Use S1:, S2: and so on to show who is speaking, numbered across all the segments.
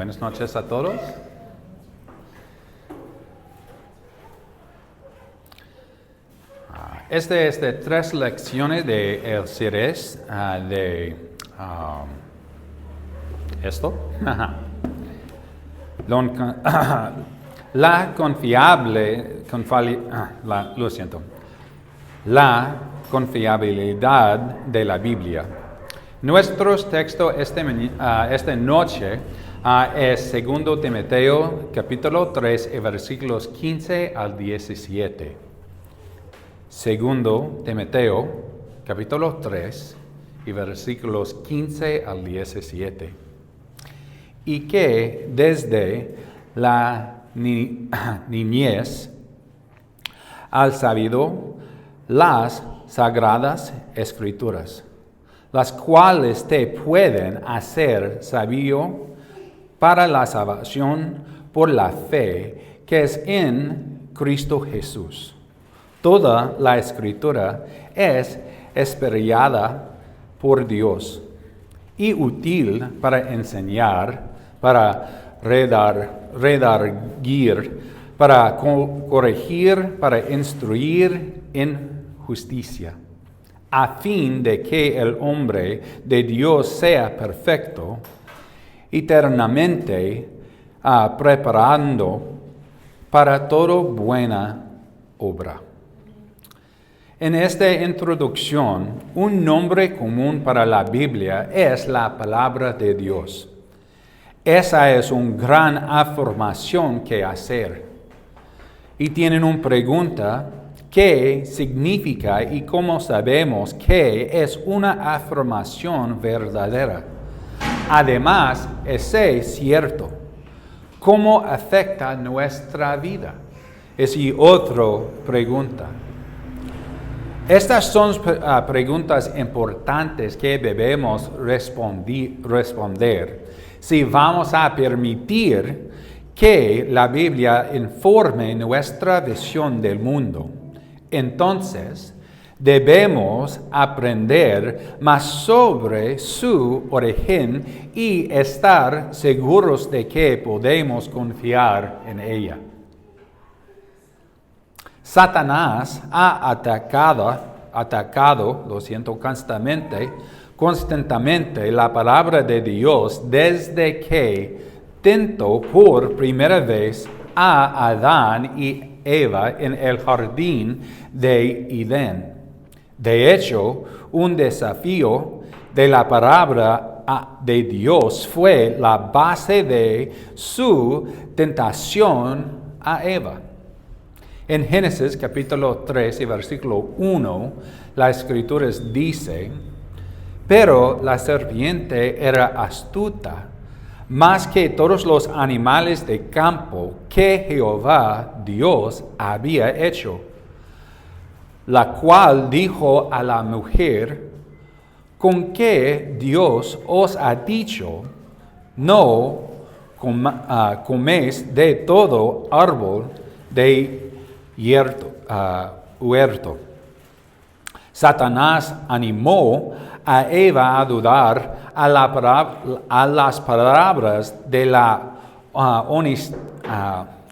S1: Buenas noches a todos. Este es de 3 lecciones de el series esto. La confiabilidad de la Biblia. Nuestro texto esta noche es 2 Timoteo capítulo 3 versículos 15 al 17. 2 Timoteo capítulo 3 y versículos 15 al 17. Y que desde la niñez has sabido las sagradas escrituras, las cuales te pueden hacer sabio para la salvación por la fe que es en Cristo Jesús. Toda la escritura es inspirada por Dios y útil para enseñar, para redarguir, para corregir, para instruir en justicia, a fin de que el hombre de Dios sea perfecto, eternamente preparando para toda buena obra. En esta introducción, un nombre común para la Biblia es la palabra de Dios. Esa es una gran afirmación que hacer. Y tienen una pregunta: ¿qué significa y cómo sabemos que es una afirmación verdadera? Además, es cierto. ¿Cómo afecta nuestra vida? Es otra pregunta. Estas son preguntas importantes que debemos responder si vamos a permitir que la Biblia informe nuestra visión del mundo. Entonces, debemos aprender más sobre su origen y estar seguros de que podemos confiar en ella. Satanás ha atacado, constantemente la palabra de Dios desde que tentó por primera vez a Adán y Eva en el jardín de Edén. De hecho, un desafío de la palabra de Dios fue la base de su tentación a Eva. En Génesis capítulo 3 y versículo 1, la Escritura dice: pero la serpiente era astuta, más que todos los animales de campo que Jehová Dios había hecho, la cual dijo a la mujer: ¿con qué Dios os ha dicho, no coméis de todo árbol de huerto? Satanás animó a Eva a dudar a las palabras de la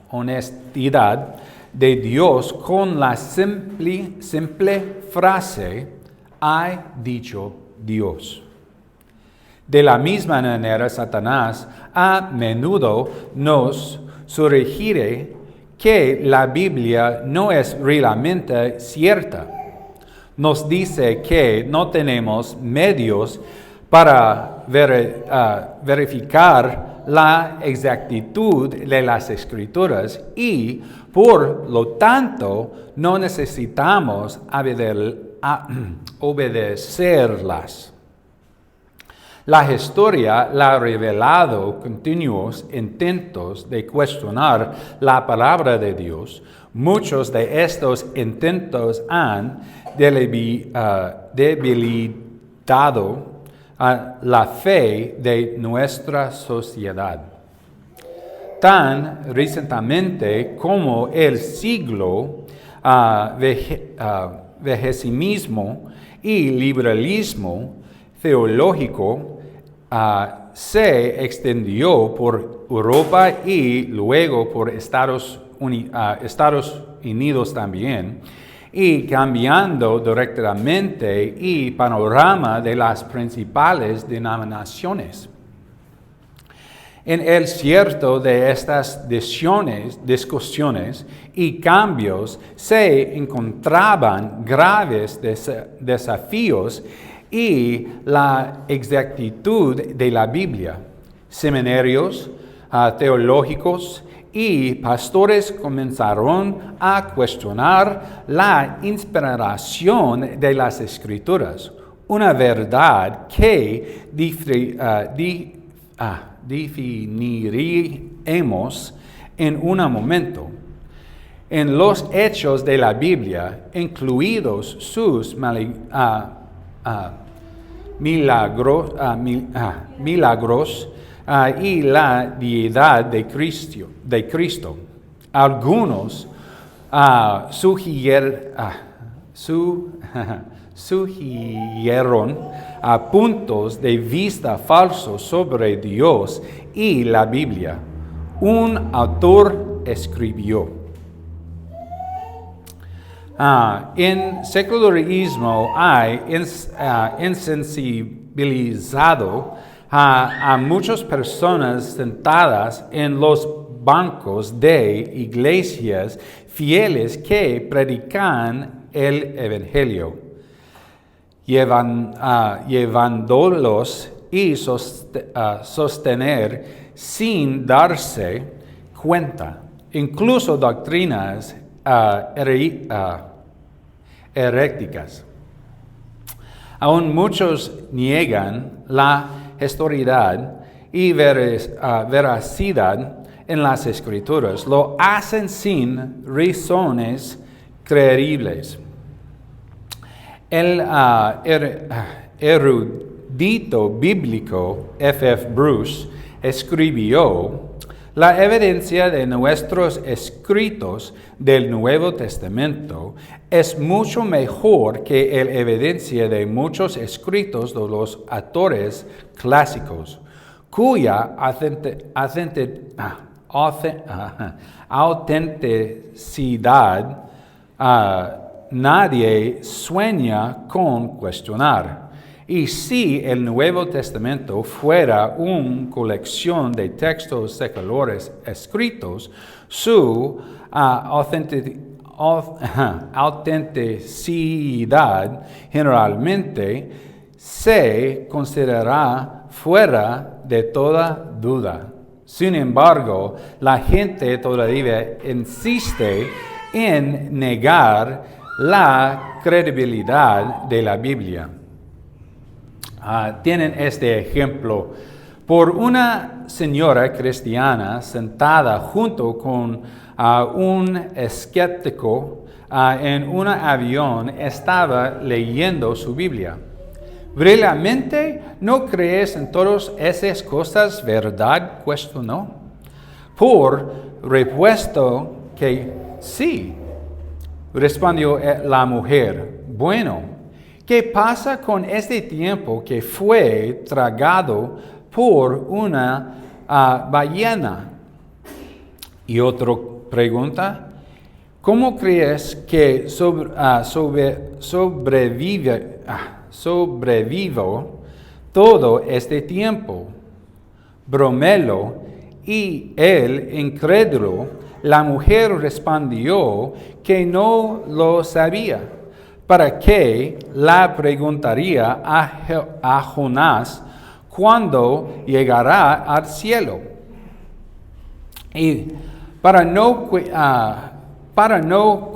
S1: honestidad de Dios con la simple frase: «ha dicho Dios». De la misma manera, Satanás a menudo nos sugiere que la Biblia no es realmente cierta. Nos dice que no tenemos medios para verificar la exactitud de las Escrituras y, por lo tanto, no necesitamos obedecerlas. La historia ha revelado continuos intentos de cuestionar la palabra de Dios. Muchos de estos intentos han debilitado la fe de nuestra sociedad. Tan recientemente como el siglo vejesismo y liberalismo teológico se extendió por Europa y luego por Estados Unidos también, y cambiando directamente el panorama de las principales denominaciones. En el cierto de estas discusiones y cambios se encontraban graves desafíos y la exactitud de la Biblia. Seminarios teológicos y pastores comenzaron a cuestionar la inspiración de las Escrituras, una verdad que definiremos en un momento. En los hechos de la Biblia, incluidos sus milagros y la deidad de Cristo. Algunos sugirieron puntos de vista falsos sobre Dios y la Biblia. Un autor escribió: en secularismo hay insensibilizado a muchas personas sentadas en los bancos de iglesias fieles que predican el Evangelio, llevándolos y sostener sin darse cuenta, incluso doctrinas heréticas. Aún muchos niegan la historicidad y veracidad en las Escrituras. Lo hacen sin razones creíbles. El erudito bíblico F. Bruce escribió: la evidencia de nuestros escritos del Nuevo Testamento es mucho mejor que la evidencia de muchos escritos de los autores clásicos, cuya autenticidad nadie sueña con cuestionar. Y si el Nuevo Testamento fuera una colección de textos seculares escritos, su autenticidad generalmente se considera fuera de toda duda. Sin embargo, la gente todavía insiste en negar la credibilidad de la Biblia. Tienen este ejemplo. Por una señora cristiana sentada junto con un escéptico en un avión estaba leyendo su Biblia. ¿Realmente no crees en todas esas cosas, verdad?, cuestionó. Por repuesto que sí, respondió la mujer. Bueno, ¿qué pasa con este tiempo que fue tragado por una ballena? Y otro pregunta: ¿cómo crees que sobrevivo todo este tiempo? Bromelo. Y él, incrédulo, la mujer respondió que no lo sabía. ¿Para qué la preguntaría a Jonás cuando llegará al cielo? Y para no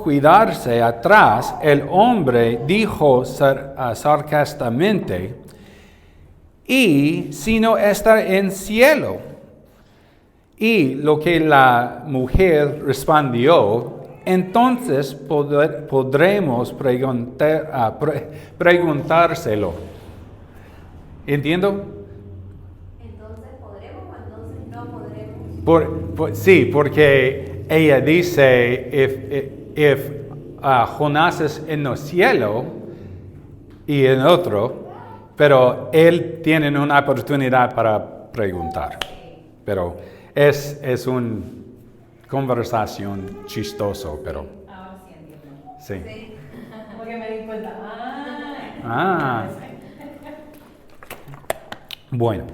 S1: cuidarse atrás, el hombre dijo sarcásticamente: ¿y si no está en cielo? Y lo que la mujer respondió: entonces podremos preguntárselo. ¿Entiendo?
S2: Entonces podremos o entonces no podremos.
S1: Sí, porque ella dice: if Jonás es en el cielo y en otro, Pero él tiene una oportunidad para preguntar. Pero es una conversación chistoso, pero
S3: Ahora sí entiendo.
S1: sí.
S2: Sí.
S3: Porque me di cuenta.
S1: Ah. Bueno,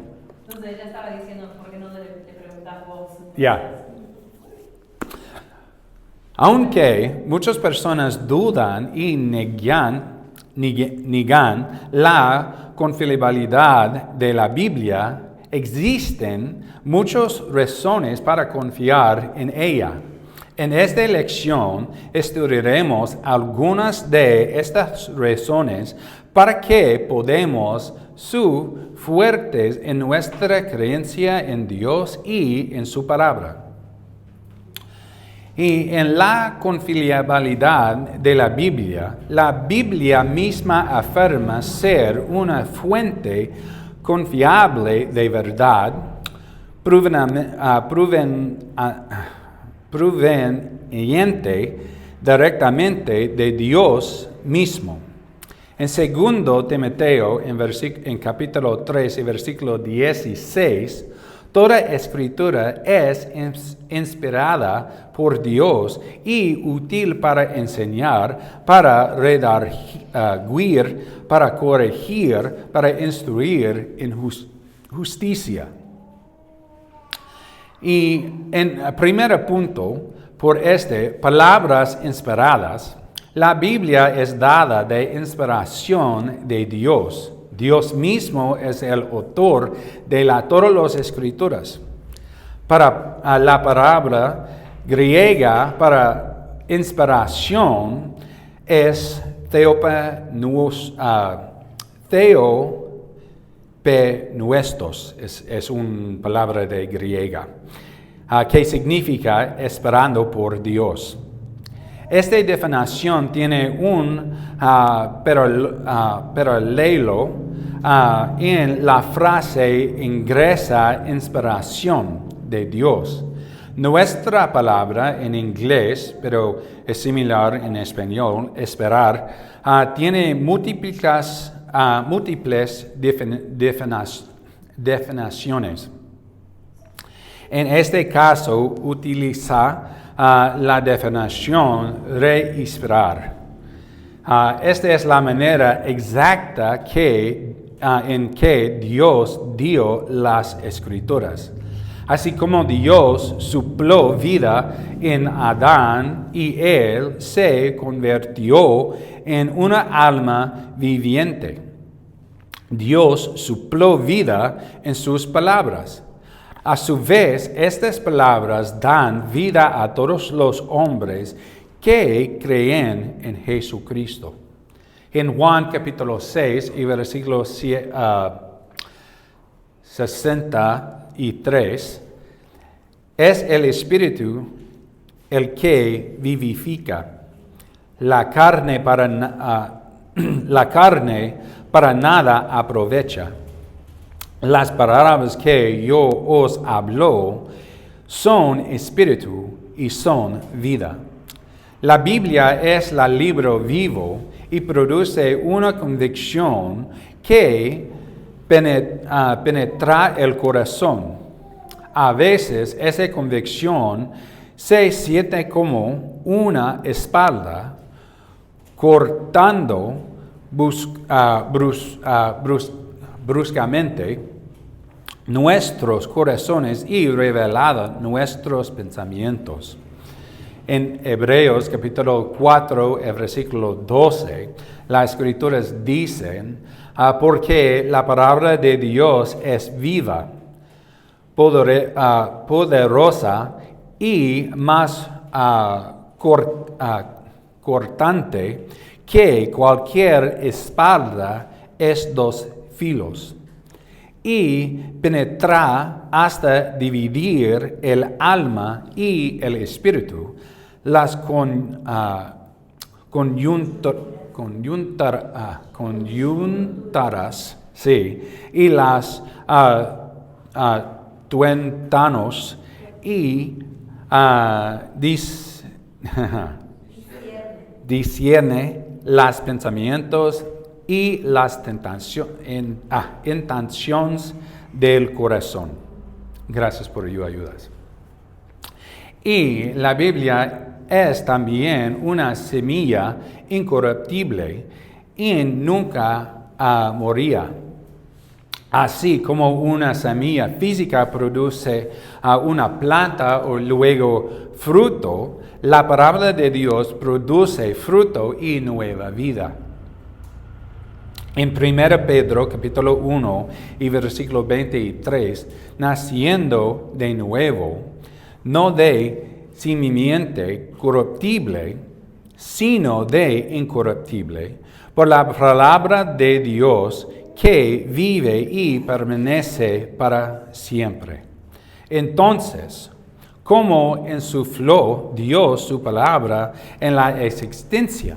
S3: Entonces ella estaba diciendo, ¿por qué no le preguntas vos?
S1: ya. Aunque muchas personas dudan y niegan la confiabilidad de la Biblia, existen muchas razones para confiar en ella. En esta lección estudiaremos algunas de estas razones para que podamos ser fuertes en nuestra creencia en Dios y en su palabra. Y en la confiabilidad de la Biblia misma afirma ser una fuente confiable de verdad, proveniente directamente de Dios mismo. En 2 Timoteo, en capítulo 3 y versículo 16, toda escritura es inspirada por Dios y útil para enseñar, para redarguir, para corregir, para instruir en justicia. Y en primer punto, por palabras inspiradas, la Biblia es dada de inspiración de Dios. Dios mismo es el autor de todas las escrituras. Para la palabra griega para inspiración es theopenuestos, es una palabra de griega, que significa esperando por Dios. Esta definición tiene un paralelo en la frase ingresa inspiración de Dios. Nuestra palabra en inglés, pero es similar en español, esperar, tiene múltiples definiciones. En este caso, utiliza la definición respirar. Esta es la manera exacta en que Dios dio las escrituras. Así como Dios sopló vida en Adán y él se convirtió en una alma viviente. Dios sopló vida en sus palabras. A su vez, estas palabras dan vida a todos los hombres que creen en Jesucristo. En Juan capítulo 6 y versículo 63, es el Espíritu el que vivifica. La carne para nada aprovecha. Las palabras que yo os hablo son espíritu y son vida. La Biblia es el libro vivo y produce una convicción que penetra el corazón. A veces esa convicción se siente como una espada cortando bruscamente nuestros corazones y revelando nuestros pensamientos. En Hebreos capítulo 4, versículo 12, las escrituras dicen, porque la palabra de Dios es viva, poderosa y más cortante que cualquier espada es dos filos, y penetra hasta dividir el alma y el espíritu, las coyunturas, sí, y las tuétanos y discierne los pensamientos y las intenciones del corazón. Gracias por ayudas. Y la Biblia es también una semilla incorruptible y nunca moría. Así como una semilla física produce una planta o luego fruto, la palabra de Dios produce fruto y nueva vida. En 1 Pedro capítulo 1 y versículo 23, naciendo de nuevo, no de simiente corruptible, sino de incorruptible, por la palabra de Dios que vive y permanece para siempre. Entonces, ¿cómo insufló Dios su palabra en la existencia?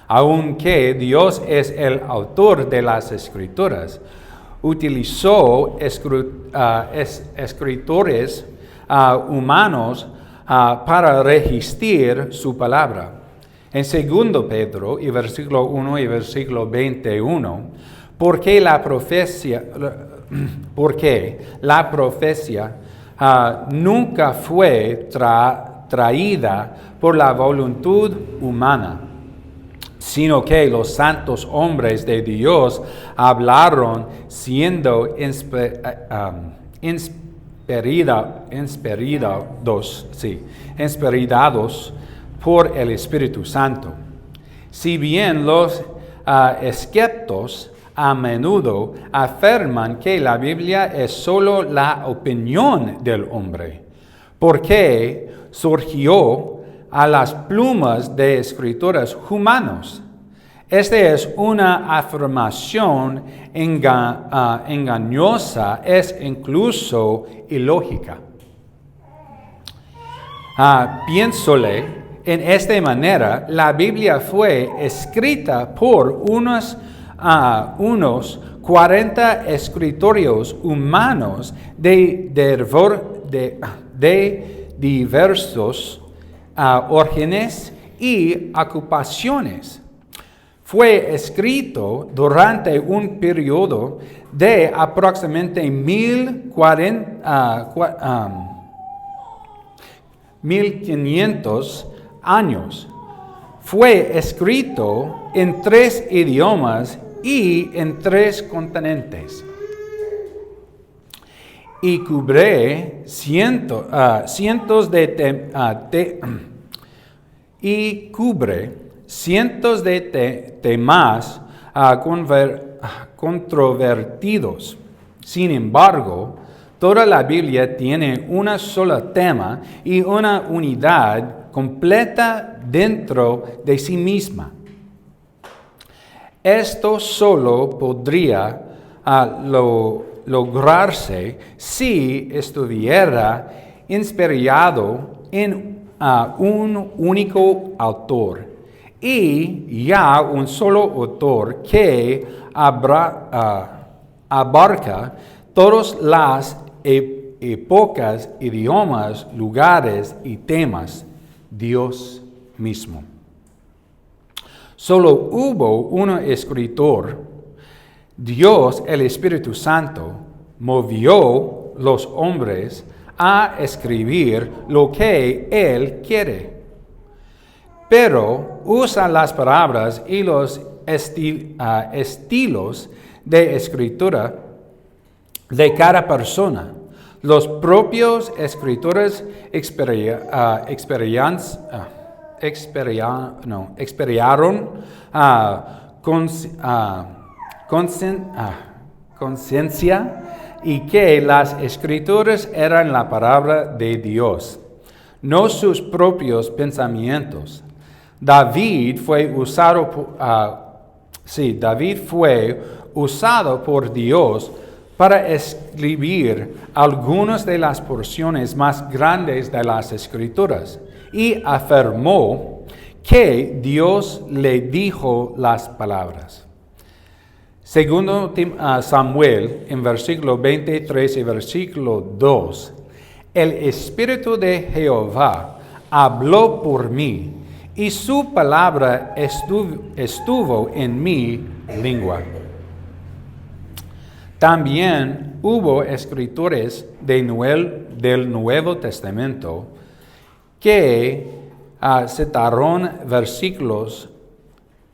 S1: Aunque Dios es el autor de las Escrituras, utilizó escritores humanos para registrar su palabra. En 2 Pedro, y versículo 1 y versículo 21, porque la profecía nunca fue traída por la voluntad humana, sino que los santos hombres de Dios hablaron siendo inspirados por el Espíritu Santo. Si bien los escépticos a menudo afirman que la Biblia es solo la opinión del hombre, porque surgió a las plumas de escritores humanos. Esta es una afirmación engañosa, es incluso ilógica. Piénsole, en esta manera, la Biblia fue escrita por unos 40 escritores humanos de diversos orígenes y ocupaciones. Fue escrito durante un periodo de aproximadamente 1500 años. Fue escrito en 3 idiomas y en 3 continentes. Y cubre cientos de temas controvertidos. Sin embargo, toda la Biblia tiene un solo tema y una unidad completa dentro de sí misma. Esto solo podría lograrse si estuviera inspirado en un único autor y ya un solo autor que abarca todas las épocas, idiomas, lugares y temas, Dios mismo. Solo hubo un escritor. Dios, el Espíritu Santo, movió los hombres a escribir lo que Él quiere. Pero usa las palabras y los estilos de escritura de cada persona. Los propios escritores experimentaron conciencia y que las escrituras eran la palabra de Dios, no sus propios pensamientos. David fue usado por Dios para escribir algunas de las porciones más grandes de las Escrituras y afirmó que Dios le dijo las palabras. Segundo Samuel, en versículo 23 y versículo 2, el Espíritu de Jehová habló por mí, y su palabra estuvo en mí lengua. También hubo escritores del Nuevo Testamento que citaron versículos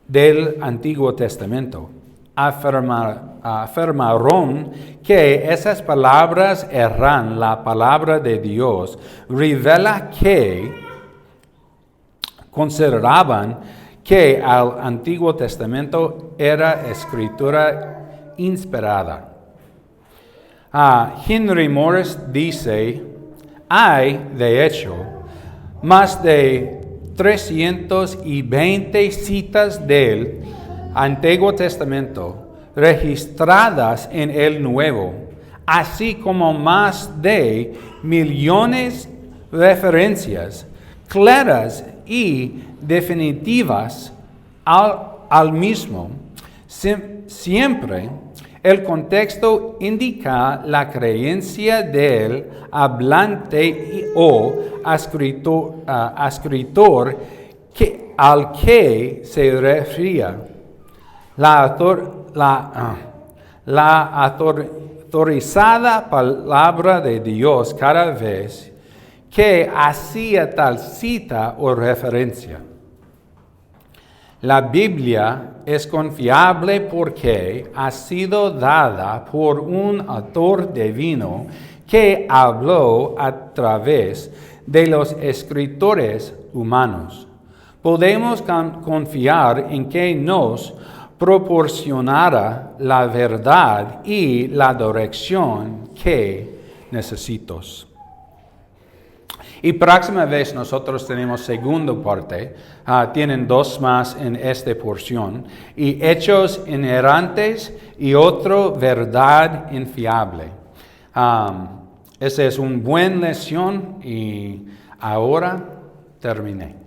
S1: del Antiguo Testamento. Afirmaron que esas palabras eran la palabra de Dios. Revela que consideraban que el Antiguo Testamento era escritura inspirada. Henry Morris dice, hay, de hecho, más de 320 citas del Antiguo Testamento registradas en el Nuevo, así como más de millones de referencias claras y definitivas al mismo. Siempre el contexto indica la creencia del hablante o escritor al que se refería. La autorizada palabra de Dios cada vez que hacía tal cita o referencia. La Biblia es confiable porque ha sido dada por un autor divino que habló a través de los escritores humanos. Podemos confiar en que nos proporcionará la verdad y la dirección que necesitamos. Y próxima vez nosotros tenemos segunda parte. Tienen dos más en esta porción. Y hechos inerrantes y otro verdad infiable. Esa es una buena lección y ahora terminé.